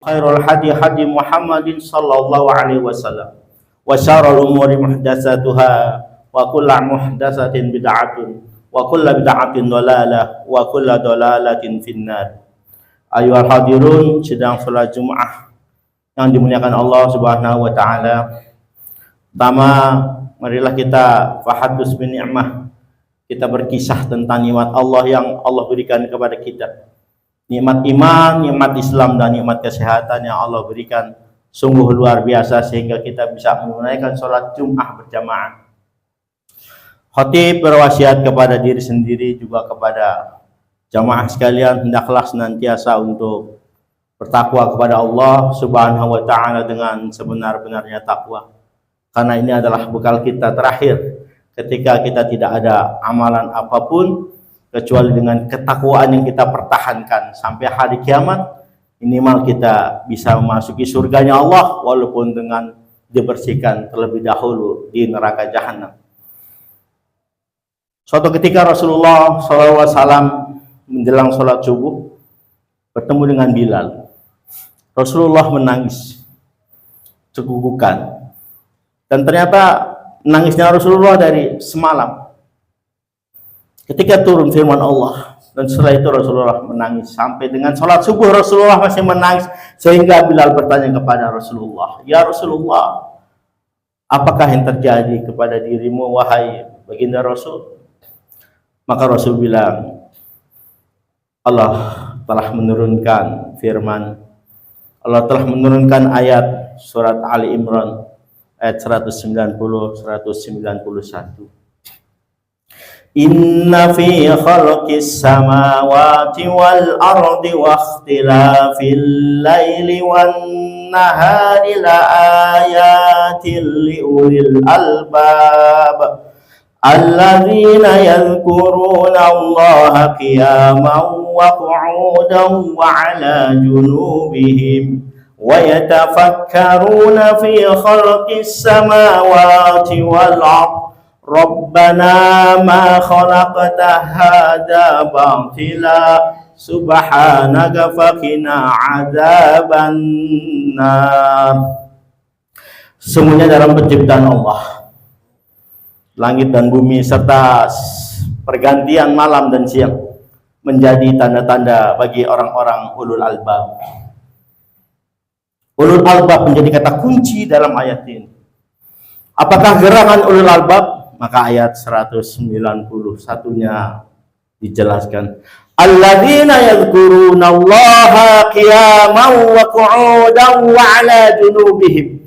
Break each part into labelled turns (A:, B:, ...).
A: khairul hadi hadi Muhammadin sallallahu alaihi wasallam wa syarrul umuri muhdatsatuha wa kullu muhdatsatin bid'atun wa kullu bid'atin dhalalah wa kullu dhalalatin finnar. Ayyuhal hadirun, sidang salat Jumat yang dimuliakan Allah Subhanahu wa taala. Pertama, marilah kita fahadus bin ni'mah. Kita berkisah tentang nikmat Allah yang Allah berikan kepada kita. Nikmat iman, nikmat Islam, dan nikmat kesehatan yang Allah berikan sungguh luar biasa sehingga kita bisa menunaikan sholat Jumat berjamaah. Khatib berwasiat kepada diri sendiri juga kepada jamaah sekalian, hendaklah senantiasa untuk bertakwa kepada Allah Subhanahu wa taala dengan sebenar-benarnya takwa. Karena ini adalah bekal kita terakhir ketika kita tidak ada amalan apapun kecuali dengan ketakwaan yang kita pertahankan sampai hari kiamat, minimal kita bisa memasuki surganya Allah walaupun dengan dibersihkan terlebih dahulu di neraka jahanam. Suatu ketika Rasulullah SAW menjelang sholat subuh bertemu dengan Bilal. Rasulullah menangis cegugukan, dan ternyata nangisnya Rasulullah dari semalam. Ketika turun firman Allah, dan setelah itu Rasulullah menangis sampai dengan sholat subuh Rasulullah masih menangis, sehingga Bilal bertanya kepada Rasulullah, "Ya Rasulullah, apakah yang terjadi kepada dirimu wahai baginda Rasul?" Maka Rasul bilang, Allah telah menurunkan firman, Allah telah menurunkan ayat surat Ali Imran ayat 190-191. Inna fi khalqis samawati wal ardi wa ikhtilafil laili wan nahari la ayatin liulil albab alladzina yadhkuruna Allaha qiyaman wa qu'udan wa 'ala junubihim wa yatafakkaruna fi khalqis samawati wal ardi Rabbana ma khalaqta hadza batila subhanaka faqina adzaban nar. Semuanya dalam penciptaan Allah, langit dan bumi serta pergantian malam dan siang menjadi tanda-tanda bagi orang-orang ulul albab. Ulul albab menjadi kata kunci dalam ayat ini. Apakah gerangan ulul albab? Maka ayat 191-nya dijelaskan. Alladzina yadhkuruna Allaha qiyaman wa qu'udan wa 'ala junubihim.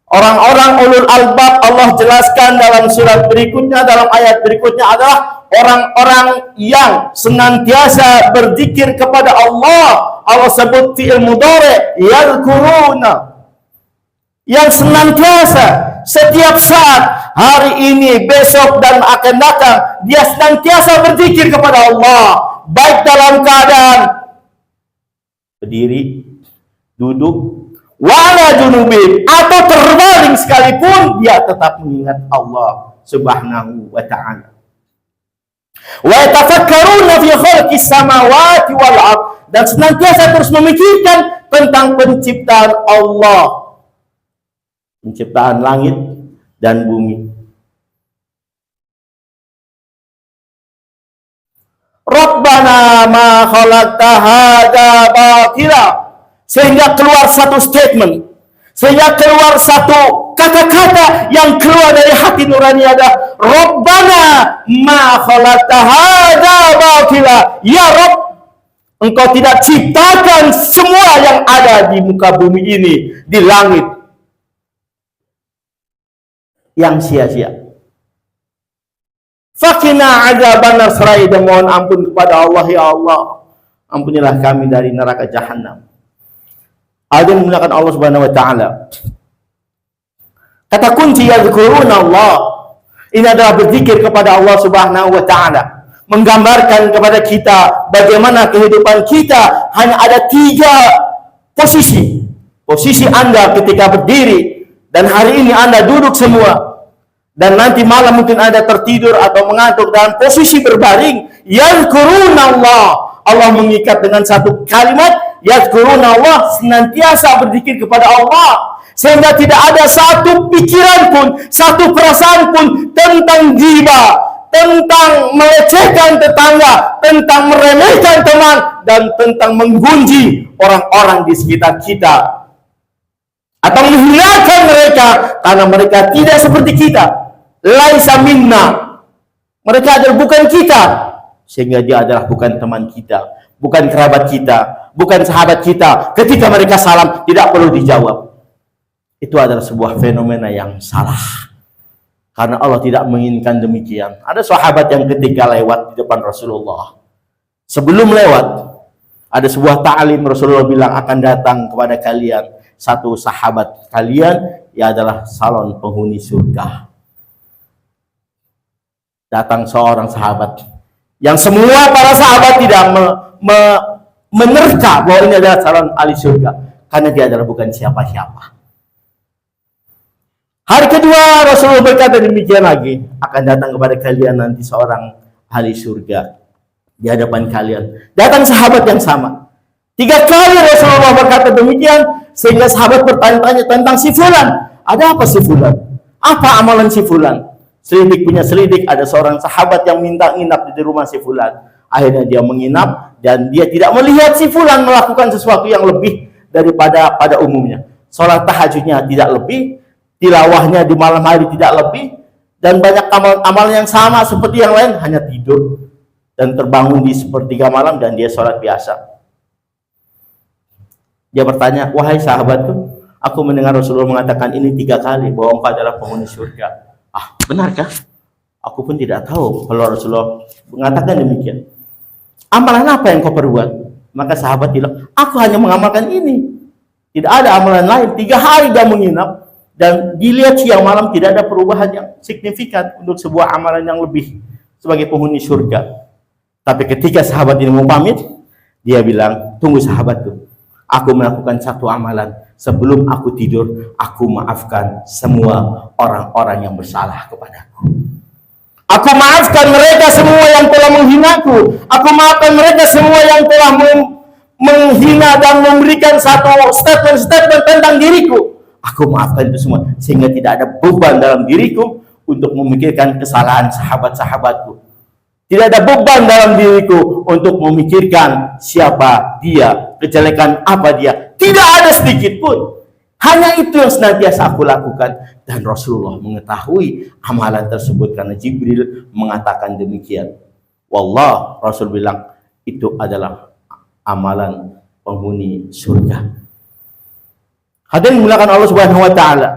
A: Orang-orang ulul albab Allah jelaskan dalam surat berikutnya, dalam ayat berikutnya adalah orang-orang yang senantiasa berzikir kepada Allah. Allah sebut fi'il mudhari' yadhkuruna, yang senantiasa setiap saat, hari ini, besok, dan akan datang, dia senantiasa berzikir kepada Allah, baik dalam keadaan berdiri, duduk, wala junubin, atau terbaring sekalipun, dia tetap mengingat Allah Subhanahu wa ta'ala. Wa yatafakkaruna fi khalqis samawati wal ardh, dan senantiasa terus memikirkan tentang penciptaan Allah, penciptaan langit dan bumi. Rabbana ma khalaqta hadza batila, sehingga keluar satu statement, sehingga keluar satu kata-kata yang keluar dari hati nurani adalah Rabbana ma khalaqta hadza batila. Ya Rabb, Engkau tidak ciptakan semua yang ada di muka bumi ini, di langit, yang sia-sia. Fakina adzabannar, serai dan mohon ampun kepada Allah, ya Allah, ampunilah kami dari neraka jahanam. Ada menggunakan Allah Subhanahu wa taala. Kata kunci yadhkuruna Allah, ini adalah berzikir kepada Allah Subhanahu wa taala, menggambarkan kepada kita bagaimana kehidupan kita hanya ada 3 posisi. Posisi Anda ketika berdiri, dan hari ini Anda duduk semua, dan nanti malam mungkin Anda tertidur atau mengantuk dalam posisi berbaring. Yadhkuruna Allah, Allah mengikat dengan satu kalimat Yadhkuruna Allah, senantiasa berzikir kepada Allah, sehingga tidak ada satu pikiran pun, satu perasaan pun tentang ghibah, tentang melecehkan tetangga, tentang meremehkan teman, dan tentang menggunjing orang-orang di sekitar kita, atau menghinakan mereka karena mereka tidak seperti kita. Laisa minna, mereka adalah bukan kita, sehingga dia adalah bukan teman kita, bukan kerabat kita, bukan sahabat kita. Ketika mereka salam, tidak perlu dijawab. Itu adalah sebuah fenomena yang salah, karena Allah tidak menginginkan demikian. Ada sahabat yang ketika lewat di depan Rasulullah, sebelum lewat, ada sebuah ta'lim, Rasulullah bilang akan datang kepada kalian satu sahabat kalian, ia adalah salon penghuni surga. Datang seorang sahabat yang semua para sahabat tidak menerka bahwa ini adalah calon ahli surga, karena dia adalah bukan siapa-siapa. Hari kedua Rasulullah berkata demikian lagi, akan datang kepada kalian nanti seorang ahli surga di hadapan kalian. Datang sahabat yang sama. 3 kali Rasulullah berkata demikian, sehingga sahabat bertanya-tanya tentang si fulan. Ada apa si fulan? Apa amalan si fulan? Selidik punya selidik, ada seorang sahabat yang minta nginap di rumah si fulan. Akhirnya dia menginap, dan dia tidak melihat si fulan melakukan sesuatu yang lebih daripada pada umumnya. Sholat tahajudnya tidak lebih, tilawahnya di malam hari tidak lebih, dan banyak amal-amal yang sama seperti yang lain, hanya tidur dan terbangun di sepertiga malam, dan dia sholat biasa. Dia bertanya, wahai sahabatku, aku mendengar Rasulullah mengatakan ini 3 kali bahwa engkau adalah penghuni surga. Ah, benarkah? Aku pun tidak tahu kalau Rasulullah mengatakan demikian. Amalan apa yang kau perbuat? Maka sahabat bilang, aku hanya mengamalkan ini. Tidak ada amalan lain. 3 hari dia menginap, dan dilihat siang malam tidak ada perubahan yang signifikan untuk sebuah amalan yang lebih sebagai penghuni surga. Tapi ketika sahabat ini mau pamit, dia bilang, tunggu sahabatku, aku melakukan satu amalan. Sebelum aku tidur, aku maafkan semua orang-orang yang bersalah kepadaku. Aku maafkan mereka semua yang telah menghinaku. Aku maafkan mereka semua yang telah menghina dan memberikan satu statement tentang diriku. Aku maafkan itu semua, sehingga tidak ada beban dalam diriku untuk memikirkan kesalahan sahabat-sahabatku. Tidak ada beban dalam diriku untuk memikirkan siapa dia, kejelekan apa dia. Tidak ada sedikit pun. Hanya itu yang senantiasa aku lakukan. Dan Rasulullah mengetahui amalan tersebut karena Jibril mengatakan demikian. Wallah, Rasul bilang itu adalah amalan penghuni surga. Hadirin dimuliakan Allah Subhanahu wa taala.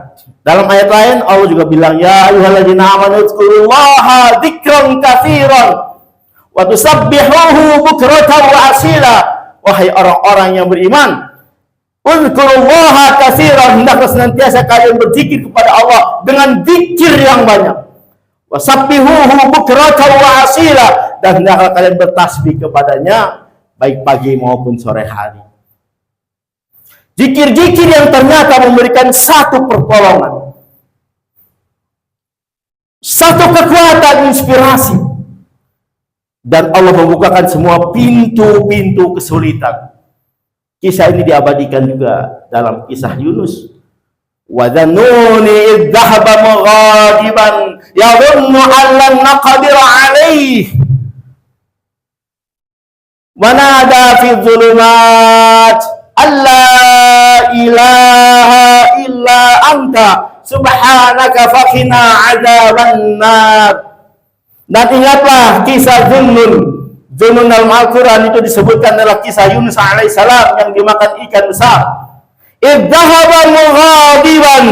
A: Dalam ayat lain Allah juga bilang, ya ayyuhalladzina amanu dzkurullaha dzikran katsiran wa tusabbihuhu bukratan wa asila. Wahai orang-orang yang beriman, uzkurullaha katsiran, hendaklah senantiasa kalian berzikir kepada Allah dengan zikir yang banyak. Wasabbihuhu bukratan wa asila, dan hendaklah kalian bertasbih kepadanya baik pagi maupun sore hari. Zikir-zikir yang ternyata memberikan satu pertolongan, satu kekuatan inspirasi, dan Allah membukakan semua pintu-pintu kesulitan. Kisah ini diabadikan juga dalam kisah Yunus. Wa dhannuni idh dhahaba mughadiban yadhunnu an lan naqdir alayhi wa nada fi dhulumat alla ilaha illa anta subhanaka faqina adzaban nar. Dan ingatlah kisah Zunnun dalam Al-Quran itu disebutkan adalah kisah Yunus alaihissalam yang dimakan ikan besar. Idzahaba mughadiban,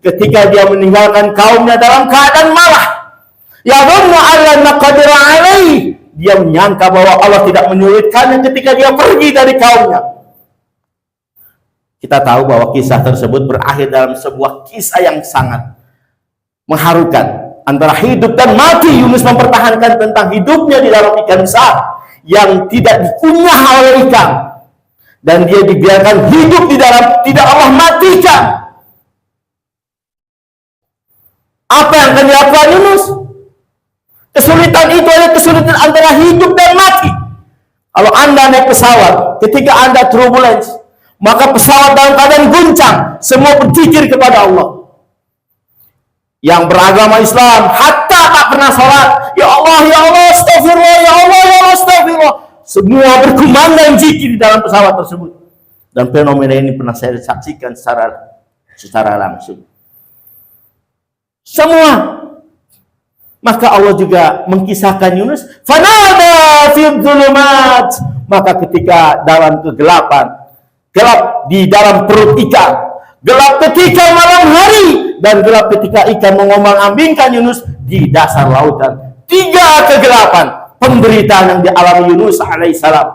A: ketika dia meninggalkan kaumnya dalam keadaan marah. Yadhunnu alla naqdir alaihi, dia menyangka bahwa Allah tidak menyulitkannya ketika dia pergi dari kaumnya. Kita tahu bahwa kisah tersebut berakhir dalam sebuah kisah yang sangat mengharukan. Antara hidup dan mati, Yunus mempertahankan tentang hidupnya di dalam ikan besar yang tidak dikunyah oleh ikan, dan dia dibiarkan hidup di dalam, tidak Allah matikan. Apa yang akan dilakukan Yunus? Kesulitan itu adalah kesulitan antara hidup dan mati. Kalau Anda naik pesawat, ketika Anda turbulence, maka pesawat dalam keadaan guncang, semua berzikir kepada Allah. Yang beragama Islam, hatta tak pernah sholat, ya Allah, astagfirullah, ya Allah, astagfirullah. Semua berkumandang zikir di dalam pesawat tersebut. Dan fenomena ini pernah saya saksikan secara langsung. Semua. Maka Allah juga mengkisahkan Yunus, fanada fil dzulumat, maka ketika dalam kegelapan, gelap di dalam perut ikan, gelap ketika malam hari, dan gelap ketika ikan mengombang-ambingkan Yunus di dasar lautan. 3 kegelapan penderitaan yang dialami Yunus alaihissalam.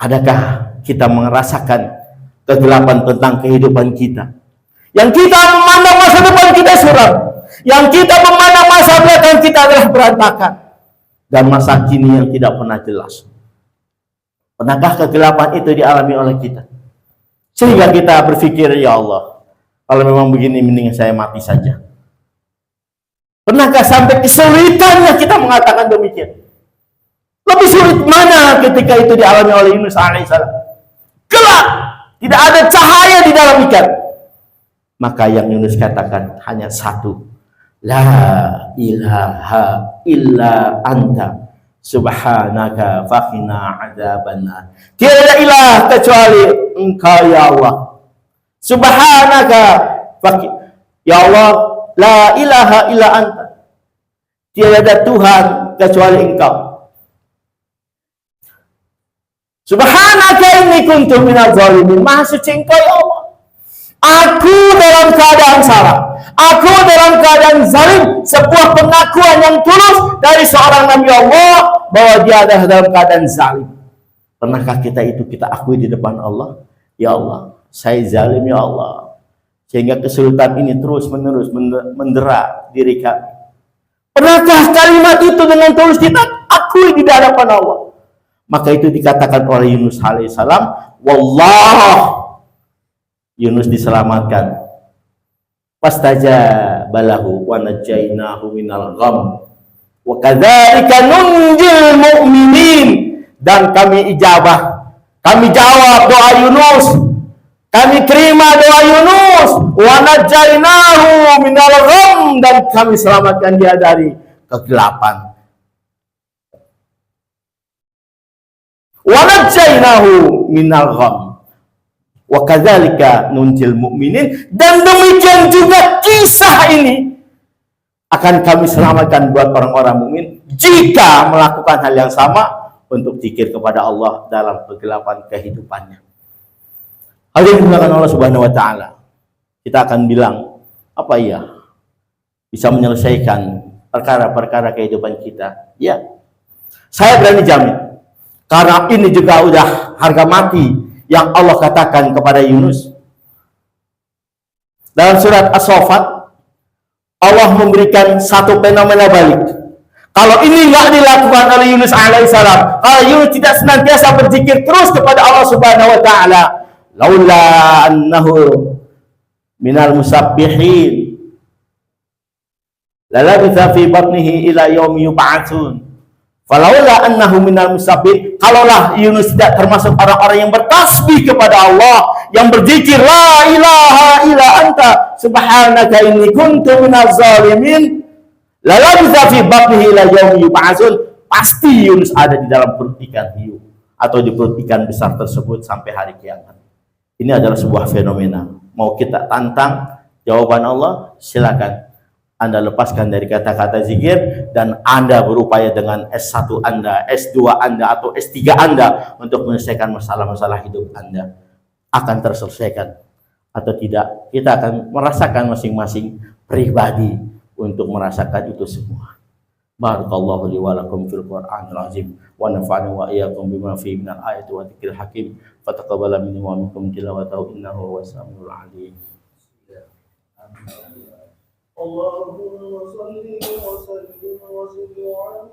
A: Adakah kita merasakan kegelapan tentang kehidupan kita? Yang kita memandang masa depan kita suram, yang kita memandang masa belakang kita adalah berantakan, dan masa kini yang tidak pernah jelas. Pernahkah kegelapan itu dialami oleh kita? Sehingga kita berpikir, ya Allah, kalau memang begini mending saya mati saja. Pernahkah sampai kesulitannya kita mengatakan demikian? Lebih sulit mana ketika itu dialami oleh Yunus alaihissalam? Gelap, tidak ada cahaya di dalam ikan. Maka yang Yunus katakan hanya satu, la ilaha illa anta subhanaka faqina adzabannar. Tiada ilah kecuali Engkau ya Allah. Subhanaka ya Allah, la ilaha illa anta. Tiada Tuhan kecuali Engkau. Subhanaka inni kuntu minadz zalimin. Maha suci Engkau ya Allah. Aku dalam keadaan salah, aku dalam keadaan zalim. Sebuah pengakuan yang tulus dari seorang Nabi Allah bahwa dia adalah dalam keadaan zalim. Pernahkah kita akui di depan Allah? Ya Allah, saya zalim ya Allah, sehingga kesulitan ini terus menerus mendera diri kami. Pernahkah kalimat itu dengan tulus kita akui di hadapan Allah? Maka itu dikatakan oleh Yunus alaihissalam, wallah, Yunus diselamatkan. Fastajabalahu wa najainahu minal gham wa kadzalika nunjil mu'minin. Dan kami ijabah, kami jawab doa Yunus, kami terima doa Yunus, wa najainahu minal gham, dan kami selamatkan dia dari kegelapan. Wa najainahu minal gham wa kadzalika nunjil mu'minin, dan demikian juga kisah ini akan kami selamatkan buat orang-orang mukmin jika melakukan hal yang sama untuk zikir kepada Allah dalam kegelapan kehidupannya. Hal yang dimuliakan Allah Subhanahu wa taala. Kita akan bilang, apa ya bisa menyelesaikan perkara-perkara kehidupan kita? Ya. Saya berani jamin, karena ini juga udah harga mati yang Allah katakan kepada Yunus. Dalam surat As-Saffat, Allah memberikan satu fenomena balik. Kalau ini nggak dilakukan oleh Yunus alaihissalam, kalau Yunus tidak senantiasa berzikir terus kepada Allah Subhanahu wa taala, laula annahu minal musabbihin lalabitha fi batnihi ila yaumi yub'atsun. Falaula annahu minal musabbih, kalaulah Yunus tidak termasuk orang-orang yang bertasbih kepada Allah, yang berzikir la ilaha illa anta subhanaka inni kuntu minaz zalimin, la labitha fi batnihi ila yaumi yub'atsun, pasti Yunus ada di dalam perut ikan hiu atau di perut ikan besar tersebut sampai hari kiamat. Ini adalah sebuah fenomena. Mau kita tantang jawaban Allah? Silakan. Anda lepaskan dari kata-kata zikir dan Anda berupaya dengan S1 Anda, S2 Anda, atau S3 Anda untuk menyelesaikan masalah-masalah hidup Anda. Akan terselesaikan atau tidak, kita akan merasakan masing-masing pribadi untuk merasakan itu semua. Barakallahu li wa lakum fil Qur'anil azim wa nafa'ani wa iyyakum bima fihi minal ayati wa dzikril hakim. Fataqabbala minni wa minkum tilawatahu innahu huwas samiul alim. Allahumma salli wa sallim wa sallim